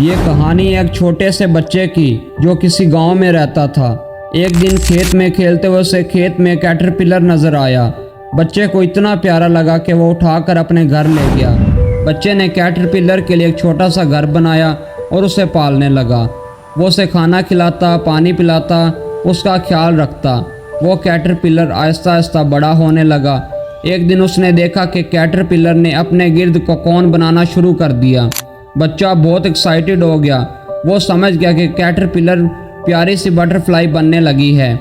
ये कहानी एक छोटे से बच्चे की जो किसी गांव में रहता था। एक दिन खेत में खेलते हुए उसे खेत में कैटरपिलर नजर आया। बच्चे को इतना प्यारा लगा कि वो उठाकर अपने घर ले गया। बच्चे ने कैटरपिलर के लिए एक छोटा सा घर बनाया और उसे पालने लगा। वो उसे खाना खिलाता, पानी पिलाता, उसका ख्याल रखता। वो कैटरपिलर आहिस्ता आहिस्ता बड़ा होने लगा। एक दिन उसने देखा कि कैटरपिलर ने अपने गिर्द कोकोन बनाना शुरू कर दिया। बच्चा बहुत एक्साइटेड हो गया। वो समझ गया कि कैटरपिलर प्यारी सी बटरफ्लाई बनने लगी है।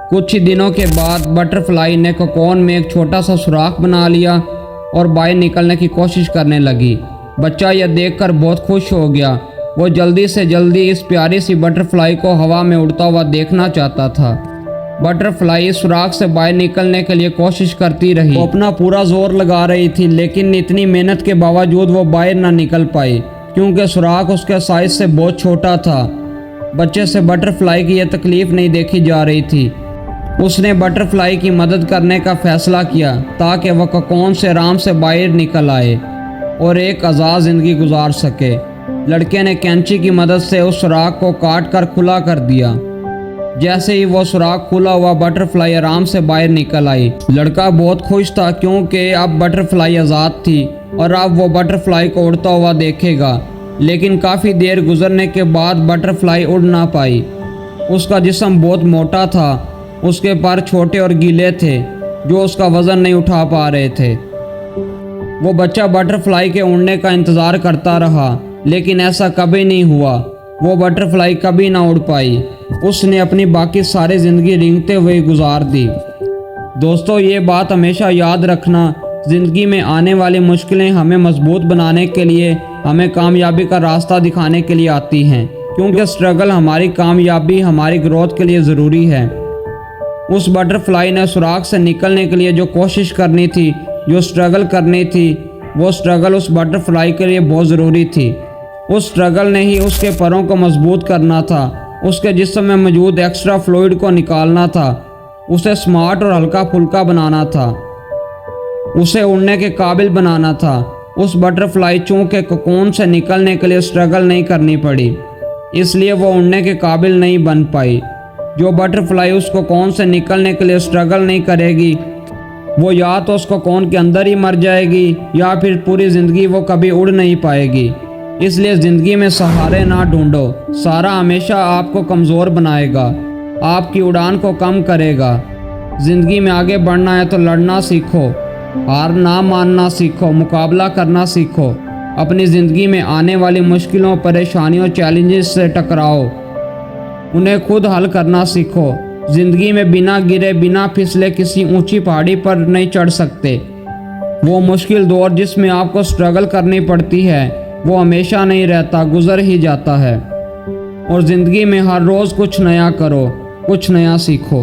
कुछ ही दिनों के बाद बटरफ्लाई ने कोकोन में एक छोटा सा सुराख बना लिया और बाहर निकलने की कोशिश करने लगी। बच्चा यह देखकर बहुत खुश हो गया। वो जल्दी से जल्दी इस प्यारी सी बटरफ्लाई को हवा में उड़ता हुआ देखना चाहता था। बटरफ्लाई सुराख से बाहर निकलने के लिए कोशिश करती रही। वो अपना पूरा जोर लगा रही थी, लेकिन इतनी मेहनत के बावजूद वो बाहर ना निकल पाई क्योंकि सुराख उसके साइज से बहुत छोटा था। बच्चे से बटरफ्लाई की यह तकलीफ नहीं देखी जा रही थी। उसने बटरफ्लाई की मदद करने का फैसला किया ताकि वह कोकोन से आराम से बाहर निकल आए और एक आज़ाद ज़िंदगी गुजार सके। लड़के ने कैंची की मदद से उस सुराख को काट कर खुला कर दिया। जैसे ही वो सुराख खुला हुआ, बटरफ्लाई आराम से बाहर निकल आई। लड़का बहुत खुश था क्योंकि अब बटरफ्लाई आज़ाद थी और अब वो बटरफ्लाई को उड़ता हुआ देखेगा। लेकिन काफ़ी देर गुजरने के बाद बटरफ्लाई उड़ ना पाई। उसका जिस्म बहुत मोटा था, उसके पर छोटे और गीले थे जो उसका वज़न नहीं उठा पा रहे थे। वो बच्चा बटरफ्लाई के उड़ने का इंतज़ार करता रहा, लेकिन ऐसा कभी नहीं हुआ। वो बटरफ्लाई कभी ना उड़ पाई। उसने अपनी बाकी सारी ज़िंदगी रेंगते हुए गुजार दी। दोस्तों, ये बात हमेशा याद रखना, ज़िंदगी में आने वाली मुश्किलें हमें मजबूत बनाने के लिए, हमें कामयाबी का रास्ता दिखाने के लिए आती हैं, क्योंकि स्ट्रगल हमारी कामयाबी, हमारी ग्रोथ के लिए ज़रूरी है। उस बटरफ्लाई ने सुराख से निकलने के लिए जो कोशिश करनी थी, जो स्ट्रगल करनी थी, वो स्ट्रगल उस बटरफ्लाई के लिए बहुत ज़रूरी थी। उस स्ट्रगल ने ही उसके परों को मजबूत करना था, उसके जिस्म में मौजूद एक्स्ट्रा फ्लूइड को निकालना था, उसे स्मार्ट और हल्का फुल्का बनाना था, उसे उड़ने के काबिल बनाना था। उस बटरफ्लाई चूँकि कोकोन से निकलने के लिए स्ट्रगल नहीं करनी पड़ी, इसलिए वो उड़ने के काबिल नहीं बन पाई। जो बटरफ्लाई उस कोकोन से निकलने के लिए स्ट्रगल नहीं करेगी, वो या तो उस कोकोन के अंदर ही मर जाएगी या फिर पूरी ज़िंदगी वो कभी उड़ नहीं पाएगी। इसलिए ज़िंदगी में सहारे ना ढूंढो। सहारा हमेशा आपको कमज़ोर बनाएगा, आपकी उड़ान को कम करेगा। ज़िंदगी में आगे बढ़ना है तो लड़ना सीखो, हार ना मानना सीखो, मुकाबला करना सीखो। अपनी ज़िंदगी में आने वाली मुश्किलों, परेशानियों, चैलेंजेस से टकराओ, उन्हें खुद हल करना सीखो। ज़िंदगी में बिना गिरे, बिना फिसले किसी ऊंची पहाड़ी पर नहीं चढ़ सकते। वो मुश्किल दौर जिसमें आपको स्ट्रगल करनी पड़ती है, वो हमेशा नहीं रहता, गुजर ही जाता है। और ज़िंदगी में हर रोज़ कुछ नया करो, कुछ नया सीखो।